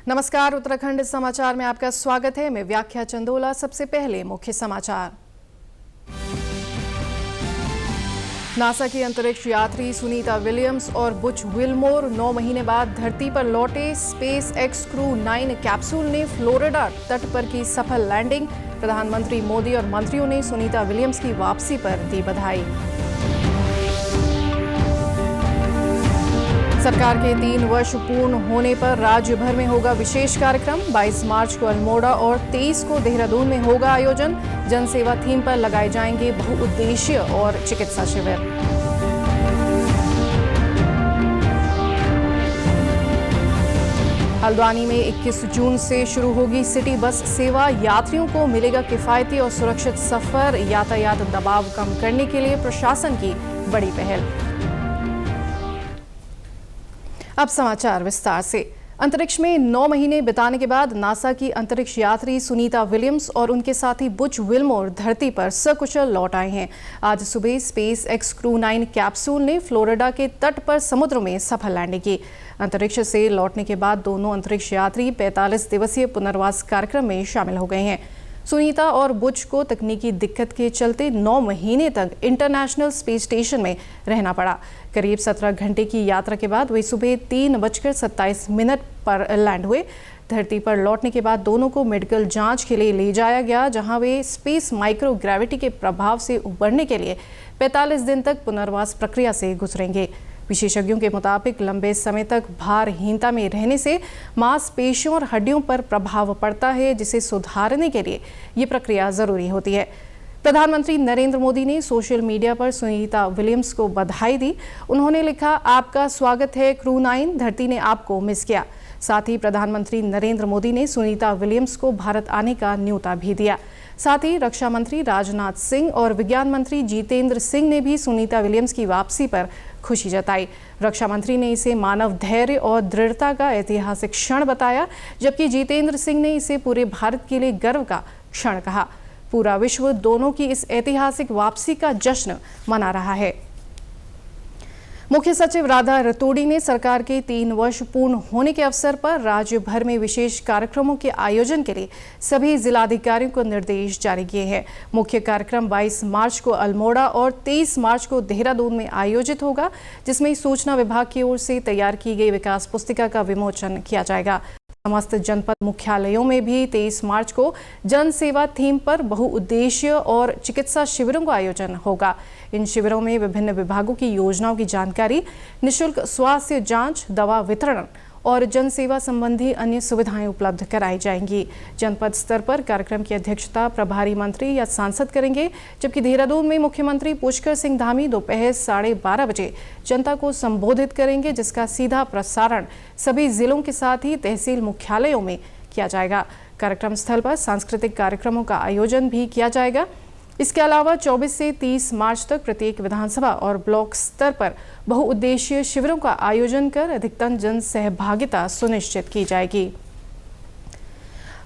नमस्कार, उत्तराखंड समाचार में आपका स्वागत है। मैं व्याख्या चंदोला। सबसे पहले मुख्य समाचार। नासा की अंतरिक्ष यात्री सुनीता विलियम्स और बुच विल्मोर 9 महीने बाद धरती पर लौटे। स्पेस एक्स क्रू 9 कैप्सूल ने फ्लोरिडा तट पर की सफल लैंडिंग। प्रधानमंत्री मोदी और मंत्रियों ने सुनीता विलियम्स की वापसी पर दी बधाई। सरकार के 3 वर्ष पूर्ण होने पर राज्य भर में होगा विशेष कार्यक्रम। 22 मार्च को अल्मोड़ा और 23 को देहरादून में होगा आयोजन। जनसेवा थीम पर लगाए जाएंगे बहुउद्देशीय और चिकित्सा शिविर। हल्द्वानी में 21 जून से शुरू होगी सिटी बस सेवा। यात्रियों को मिलेगा किफायती और सुरक्षित सफर। यातायात दबाव कम करने के लिए प्रशासन की बड़ी पहल। अब समाचार विस्तार से। अंतरिक्ष में 9 महीने बिताने के बाद नासा की अंतरिक्ष यात्री सुनीता विलियम्स और उनके साथी बुच विल्मोर धरती पर सकुशल लौट आए हैं। आज सुबह स्पेस एक्स क्रू 9 कैप्सूल ने फ्लोरिडा के तट पर समुद्र में सफल लैंडिंग की। अंतरिक्ष से लौटने के बाद दोनों अंतरिक्ष यात्री 45 दिवसीय पुनर्वास कार्यक्रम में शामिल हो गए हैं। सुनीता और बुच को तकनीकी दिक्कत के चलते 9 महीने तक इंटरनेशनल स्पेस स्टेशन में रहना पड़ा। करीब 17 घंटे की यात्रा के बाद वे सुबह 3:27 पर लैंड हुए। धरती पर लौटने के बाद दोनों को मेडिकल जांच के लिए ले जाया गया, जहां वे स्पेस माइक्रोग्रेविटी के प्रभाव से उबरने के लिए 45 दिन तक पुनर्वास प्रक्रिया से गुजरेंगे। विशेषज्ञों के मुताबिक लंबे समय तक भारहीनता में रहने से मांसपेशियों और हड्डियों पर प्रभाव पड़ता है, जिसे सुधारने के लिए ये प्रक्रिया जरूरी होती है। प्रधानमंत्री नरेंद्र मोदी ने सोशल मीडिया पर सुनीता विलियम्स को बधाई दी। उन्होंने लिखा, आपका स्वागत है क्रू 9, धरती ने आपको मिस किया। साथ ही प्रधानमंत्री नरेंद्र मोदी ने सुनीता विलियम्स को भारत आने का न्योता भी दिया। साथ ही रक्षा मंत्री राजनाथ सिंह और विज्ञान मंत्री जितेंद्र सिंह ने भी सुनीता विलियम्स की वापसी पर खुशी जताई। रक्षा मंत्री ने इसे मानव धैर्य और दृढ़ता का ऐतिहासिक क्षण बताया, जबकि जितेंद्र सिंह ने इसे पूरे भारत के लिए गर्व का क्षण कहा। पूरा विश्व दोनों की इस ऐतिहासिक वापसी का जश्न मना रहा है। मुख्य सचिव राधा रतूड़ी ने सरकार के 3 वर्ष पूर्ण होने के अवसर पर राज्य भर में विशेष कार्यक्रमों के आयोजन के लिए सभी जिलाधिकारियों को निर्देश जारी किए हैं। मुख्य कार्यक्रम 22 मार्च को अल्मोड़ा और 23 मार्च को देहरादून में आयोजित होगा, जिसमें सूचना विभाग की ओर से तैयार की गई विकास पुस्तिका का विमोचन किया जाएगा। समस्त जनपद मुख्यालयों में भी 23 मार्च को जन सेवा थीम पर बहुउद्देशीय और चिकित्सा शिविरों का आयोजन होगा। इन शिविरों में विभिन्न विभागों की योजनाओं की जानकारी, निःशुल्क स्वास्थ्य जांच, दवा वितरण और जन सेवा संबंधी अन्य सुविधाएं उपलब्ध कराई जाएंगी। जनपद स्तर पर कार्यक्रम की अध्यक्षता प्रभारी मंत्री या सांसद करेंगे, जबकि देहरादून में मुख्यमंत्री पुष्कर सिंह धामी दोपहर 12:30 बजे जनता को संबोधित करेंगे, जिसका सीधा प्रसारण सभी जिलों के साथ ही तहसील मुख्यालयों में किया जाएगा। कार्यक्रम स्थल पर सांस्कृतिक कार्यक्रमों का आयोजन भी किया जाएगा। इसके अलावा 24 से 30 मार्च तक प्रत्येक विधानसभा और ब्लॉक स्तर पर बहुउद्देशीय शिविरों का आयोजन कर अधिकतम जन सहभागिता सुनिश्चित की जाएगी।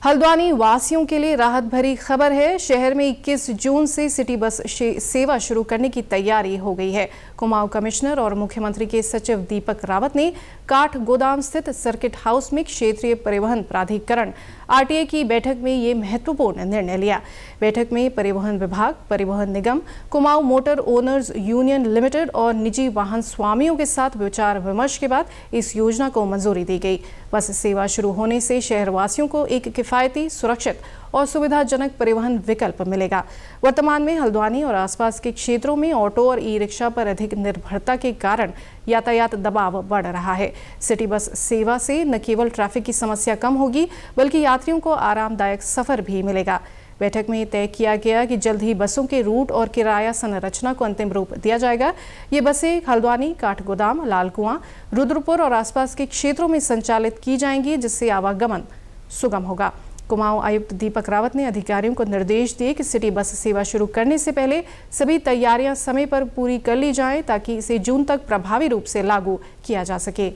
हल्द्वानी वासियों के लिए राहत भरी खबर है। शहर में 21 जून से सिटी बस सेवा शुरू करने की तैयारी हो गई है। कुमाऊं कमिश्नर और मुख्यमंत्री के सचिव दीपक रावत ने काठ गोदाम स्थित सर्किट हाउस में क्षेत्रीय परिवहन प्राधिकरण आरटीए की बैठक में ये महत्वपूर्ण निर्णय लिया। बैठक में परिवहन विभाग, परिवहन निगम, Kumaon motor owners union limited और निजी वाहन स्वामियों के साथ विचार विमर्श के बाद इस योजना को मंजूरी दी गई। बस सेवा शुरू होने से शहरवासियों को एक किफायती, सुरक्षित और सुविधाजनक परिवहन विकल्प मिलेगा। वर्तमान में हल्द्वानी और आसपास के क्षेत्रों में ऑटो और ई रिक्शा पर अधिक निर्भरता के कारण यातायात दबाव बढ़ रहा है। सिटी बस सेवा से न केवल ट्रैफिक की समस्या कम होगी, बल्कि यात्रियों को आरामदायक सफर भी मिलेगा। बैठक में तय किया गया कि जल्द ही बसों के रूट और किराया संरचना को अंतिम रूप दिया जाएगा। ये बसें हल्द्वानी, काठगोदाम, लालकुआं, रुद्रपुर और आसपास के क्षेत्रों में संचालित की जाएंगी, जिससे आवागमन सुगम होगा। कुमाऊं आयुक्त दीपक रावत ने अधिकारियों को निर्देश दिए कि सिटी बस सेवा शुरू करने से पहले सभी तैयारियां समय पर पूरी कर ली जाएं, ताकि इसे जून तक प्रभावी रूप से लागू किया जा सके।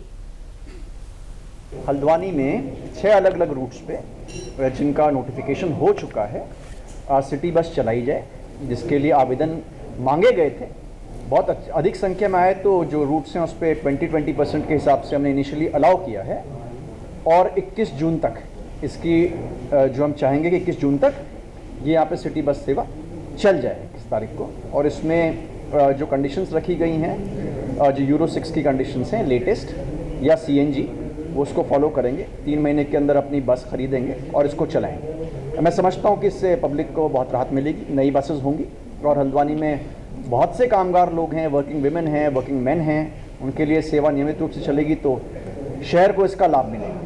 हल्द्वानी में 6 अलग अलग रूट्स पे जिनका नोटिफिकेशन हो चुका है, सिटी बस चलाई जाए, जिसके लिए आवेदन मांगे गए थे। बहुत अधिक संख्या में आए तो जो रूट्स हैं उस पर 20% के हिसाब से हमने इनिशियली अलाउ किया है। और 21 जून तक इसकी जो हम चाहेंगे कि 21 जून तक ये यहाँ पे सिटी बस सेवा चल जाए 21 तारीख को। और इसमें जो कंडीशंस रखी गई हैं, जो यूरो 6 की कंडीशंस हैं लेटेस्ट या CNG, वो उसको फॉलो करेंगे। 3 महीने के अंदर अपनी बस खरीदेंगे और इसको चलाएंगे। मैं समझता हूँ कि इससे पब्लिक को बहुत राहत मिलेगी। नई बसेस होंगी और हल्द्वानी में बहुत से कामगार लोग हैं, वर्किंग विमेन हैं, वर्किंग मैन हैं, उनके लिए सेवा नियमित रूप से चलेगी तो शहर को इसका लाभ मिलेगा।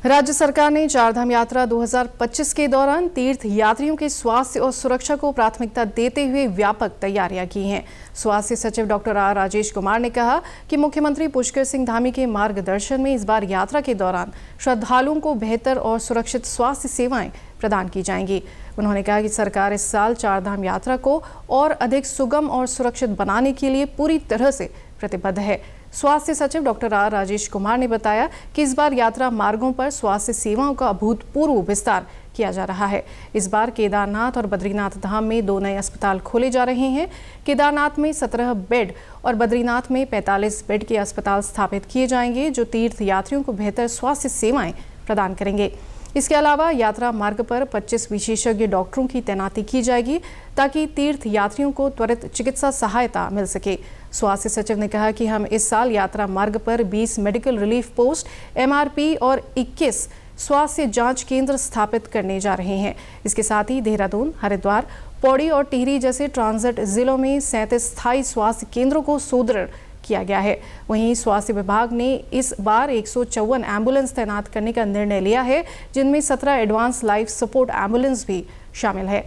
राज्य सरकार ने चारधाम यात्रा 2025 के दौरान तीर्थ यात्रियों के स्वास्थ्य और सुरक्षा को प्राथमिकता देते हुए व्यापक तैयारियां की हैं। स्वास्थ्य सचिव डॉक्टर आर राजेश कुमार ने कहा कि मुख्यमंत्री पुष्कर सिंह धामी के मार्गदर्शन में इस बार यात्रा के दौरान श्रद्धालुओं को बेहतर और सुरक्षित स्वास्थ्य सेवाएं प्रदान की जाएंगी। उन्होंने कहा कि सरकार इस साल चारधाम यात्रा को और अधिक सुगम और सुरक्षित बनाने के लिए पूरी तरह से प्रतिबद्ध है। स्वास्थ्य सचिव डॉक्टर आर राजेश कुमार ने बताया कि इस बार यात्रा मार्गों पर स्वास्थ्य सेवाओं का अभूतपूर्व विस्तार किया जा रहा है। इस बार केदारनाथ और बद्रीनाथ धाम में 2 नए अस्पताल खोले जा रहे हैं। केदारनाथ में 17 बेड और बद्रीनाथ में 45 बेड के अस्पताल स्थापित किए जाएंगे, जो तीर्थ यात्रियों को बेहतर स्वास्थ्य सेवाएं प्रदान करेंगे। इसके अलावा यात्रा मार्ग पर 25 विशेषज्ञ डॉक्टरों की तैनाती की जाएगी ताकि तीर्थ यात्रियों को त्वरित चिकित्सा सहायता मिल सके। स्वास्थ्य सचिव ने कहा कि हम इस साल यात्रा मार्ग पर 20 मेडिकल रिलीफ पोस्ट, MRP और 21 स्वास्थ्य जांच केंद्र स्थापित करने जा रहे हैं। इसके साथ ही देहरादून, हरिद्वार, पौड़ी और टिहरी जैसे ट्रांजिट जिलों में 37 स्थायी स्वास्थ्य केंद्रों को सुदृढ़ किया गया है। वहीं स्वास्थ्य विभाग ने इस बार 154 एम्बुलेंस तैनात करने का निर्णय लिया है, जिनमें 17 एडवांस लाइफ सपोर्ट एम्बुलेंस भी शामिल है।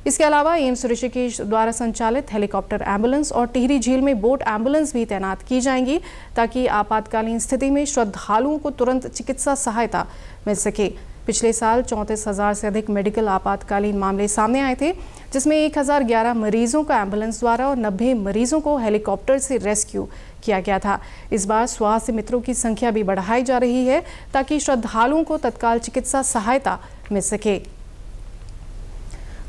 इसके अलावा एम्स ऋषिकेश द्वारा संचालित हेलीकॉप्टर एम्बुलेंस और टिहरी झील में बोट एम्बुलेंस भी तैनात की जाएंगी ताकि आपातकालीन स्थिति में श्रद्धालुओं को तुरंत चिकित्सा सहायता मिल सके। पिछले साल 34,000 से अधिक मेडिकल आपातकालीन मामले सामने आए थे, जिसमें 1011 मरीजों का एम्बुलेंस द्वारा और 90 मरीजों को हेलीकॉप्टर से रेस्क्यू किया गया था। इस बार स्वास्थ्य मित्रों की संख्या भी बढ़ाई जा रही है ताकि श्रद्धालुओं को तत्काल चिकित्सा सहायता मिल सके।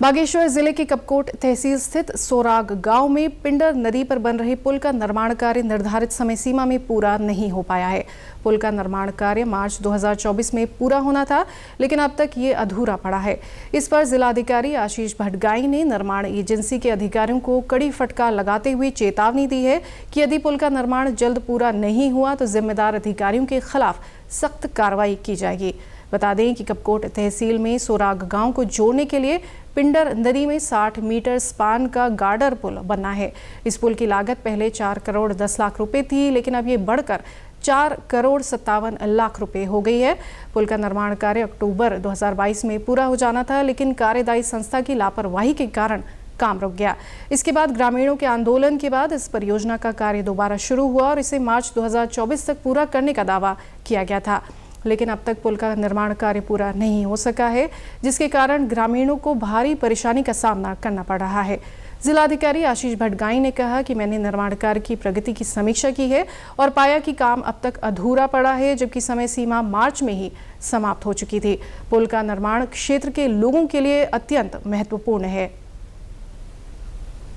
बागेश्वर जिले के कपकोट तहसील स्थित सोराग गांव में पिंडर नदी पर बन रहे पुल का निर्माण कार्य निर्धारित समय सीमा में पूरा नहीं हो पाया है। पुल का निर्माण कार्य मार्च 2024 में पूरा होना था, लेकिन अब तक ये अधूरा पड़ा है। इस पर जिलाधिकारी आशीष भटगाई ने निर्माण एजेंसी के अधिकारियों को कड़ी फटकार लगाते हुए चेतावनी दी है कि यदि पुल का निर्माण जल्द पूरा नहीं हुआ तो जिम्मेदार अधिकारियों के खिलाफ सख्त कार्रवाई की जाएगी। बता दें कि कपकोट तहसील में सोराग गांव को जोड़ने के लिए पिंडर नदी में 60 मीटर स्पान का गार्डर पुल बनना है। इस पुल की लागत पहले 4 करोड़ 10 लाख रुपए थी, लेकिन अब ये बढ़कर 4 करोड़ 57 लाख रुपए हो गई है। पुल का निर्माण कार्य अक्टूबर 2022 में पूरा हो जाना था, लेकिन कार्यदायी संस्था की लापरवाही के कारण काम रुक गया। इसके बाद ग्रामीणों के आंदोलन के बाद इस परियोजना का कार्य दोबारा शुरू हुआ और इसे मार्च 2024 तक पूरा करने का दावा किया गया था, लेकिन अब तक पुल का निर्माण कार्य पूरा नहीं हो सका है, जिसके कारण ग्रामीणों को भारी परेशानी का सामना करना पड़ रहा है। जिलाधिकारी आशीष भटगाई ने कहा कि मैंने निर्माण कार्य की प्रगति की समीक्षा की है और पाया कि काम अब तक अधूरा पड़ा है, जबकि समय सीमा मार्च में ही समाप्त हो चुकी थी। पुल का निर्माण क्षेत्र के लोगों के लिए अत्यंत महत्वपूर्ण है।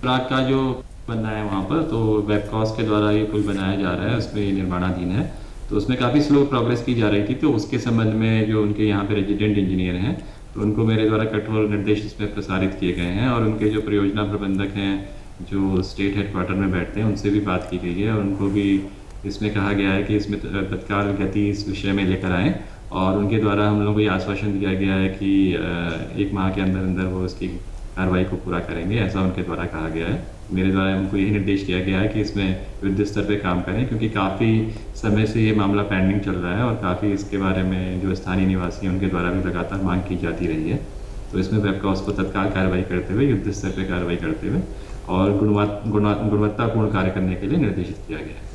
का जो बनना है वहाँ पर, तो वेबकॉस के द्वारा ये पुल बनाया जा रहा है, उसमें ये निर्माणाधीन है, तो उसमें काफ़ी स्लो प्रोग्रेस की जा रही थी। तो उसके संबंध में जो उनके यहाँ पे रेजिडेंट इंजीनियर हैं, तो उनको मेरे द्वारा कठोर निर्देश इसमें प्रसारित किए गए हैं और उनके जो परियोजना प्रबंधक हैं जो स्टेट हेडक्वार्टर में बैठते हैं, उनसे भी बात की गई है और उनको भी इसमें कहा गया है कि इसमें तत्काल गति इस विषय में लेकर आएँ। और उनके द्वारा हम लोगों को ये आश्वासन दिया गया है कि 1 माह के अंदर अंदर वो इसकी कार्रवाई को पूरा करेंगे, ऐसा उनके द्वारा कहा गया है। मेरे द्वारा उनको यही निर्देश किया गया है कि इसमें युद्ध स्तर पे काम करें, क्योंकि काफ़ी समय से ये मामला पेंडिंग चल रहा है और काफ़ी इसके बारे में जो स्थानीय निवासी हैं उनके द्वारा भी लगातार मांग की जाती रही है। तो इसमें वेबकॉस को तत्काल कार्रवाई करते हुए, युद्ध स्तर पर कार्रवाई करते हुए और गुणवत्तापूर्ण कार्य करने के लिए निर्देशित किया गया है।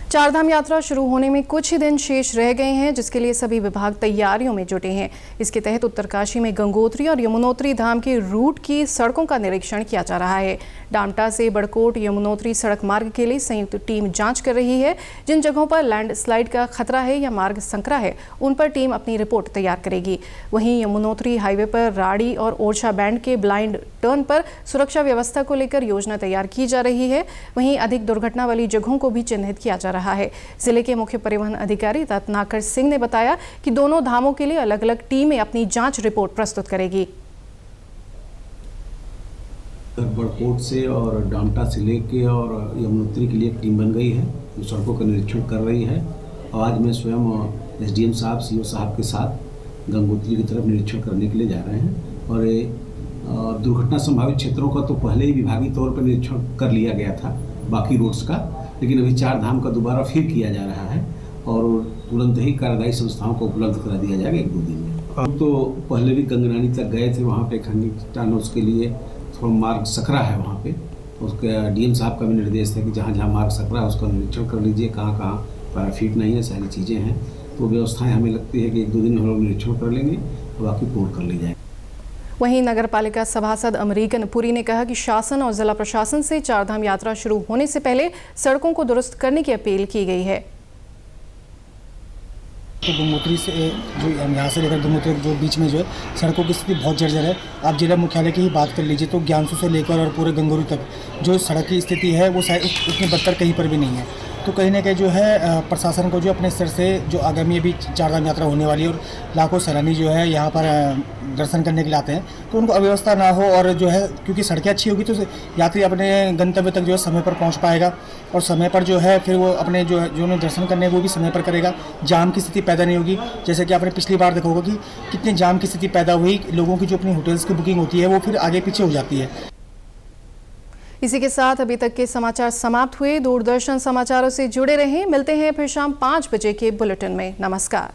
चारधाम यात्रा शुरू होने में कुछ ही दिन शेष रह गए हैं, जिसके लिए सभी विभाग तैयारियों में जुटे हैं। इसके तहत उत्तरकाशी में गंगोत्री और यमुनोत्री धाम के रूट की सड़कों का निरीक्षण किया जा रहा है। डामटा से बड़कोट यमुनोत्री सड़क मार्ग के लिए संयुक्त टीम जांच कर रही है। जिन जगहों पर लैंडस्लाइड का खतरा है या मार्ग संकरा है, उन पर टीम अपनी रिपोर्ट तैयार करेगी। वहीं यमुनोत्री हाईवे पर राड़ी और ओरछा बैंड के ब्लाइंड टर्न पर सुरक्षा व्यवस्था को लेकर योजना तैयार की जा रही है। वहीं अधिक दुर्घटना वाली जगहों को भी चिन्हित किया जा रहा है। रहा है। जिले के मुख्य परिवहन अधिकारी रत्नाकर सिंह ने बताया कि दोनों धामों के लिए अलग अलग टीमें अपनी जांच रिपोर्ट प्रस्तुत करेगी। बड़कोट से और डामटा से लेके और यमुनोत्री के लिए एक टीम बन गई है जो सड़कों का निरीक्षण कर रही है। आज मैं स्वयं एसडीएम साहब, सीओ साहब के साथ गंगोत्री की तरफ निरीक्षण करने के लिए जा रहे हैं। और दुर्घटना संभावित क्षेत्रों का तो पहले ही विभागीय तौर पर निरीक्षण कर लिया गया था बाकी रोड्स का, लेकिन अभी 4 धाम का दोबारा फिर किया जा रहा है और तुरंत ही कार्यदायी संस्थाओं को उपलब्ध करा दिया जाएगा 1-2 दिन में। हम तो पहले भी गंगनानी तक गए थे, वहाँ पे खंडित उसके लिए थोड़ा मार्ग सकरा है वहाँ पे, तो उसके डीएम साहब का भी निर्देश था कि जहाँ जहाँ मार्ग सकरा है उसका निरीक्षण कर लीजिए, कहाँ कहाँ पैराफिट नहीं है, सारी चीज़ें हैं। तो व्यवस्थाएं हमें लगती है कि 1-2 दिन में हम लोग निरीक्षण कर लेंगे तो बाकी पूर्ण कर ली जाएगी। वहीं नगर पालिका सभासद अमरीकन पुरी ने कहा कि शासन और जिला प्रशासन से 4 धाम यात्रा शुरू होने से पहले सड़कों को दुरुस्त करने की अपील की गई है। तो गंगोत्री से जो यहाँ से लेकर गंगोत्री जो बीच में जो है सड़कों की स्थिति बहुत जर्जर है। आप जिला मुख्यालय की ही बात कर लीजिए तो ज्ञानसू से लेकर और पूरे गंगोत्री तक जो सड़क की स्थिति है वो शायद उतनी बदतर कहीं पर भी नहीं है। तो कहीं ना कहीं जो है प्रशासन को जो अपने स्तर से जो आगामी अभी 4 धाम यात्रा होने वाली है और लाखों सैलानी जो है यहाँ पर दर्शन करने के लिए आते हैं, तो उनको अव्यवस्था ना हो और जो है क्योंकि सड़कें अच्छी होगी तो यात्री अपने गंतव्य तक जो है समय पर पहुँच पाएगा और समय पर जो है फिर वो अपने जो उन्हें दर्शन करने वो भी समय पर करेगा। जाम की स्थिति पैदा नहीं होगी। जैसे कि आपने पिछली बार देखा होगा कि कितने जाम की स्थिति पैदा हुई, लोगों की जो अपनी होटल्स की बुकिंग होती है वो फिर आगे पीछे हो जाती है। इसी के साथ अभी तक के समाचार समाप्त हुए। दूरदर्शन समाचारों से जुड़े रहें। मिलते हैं फिर शाम 5 बजे के बुलेटिन में। नमस्कार।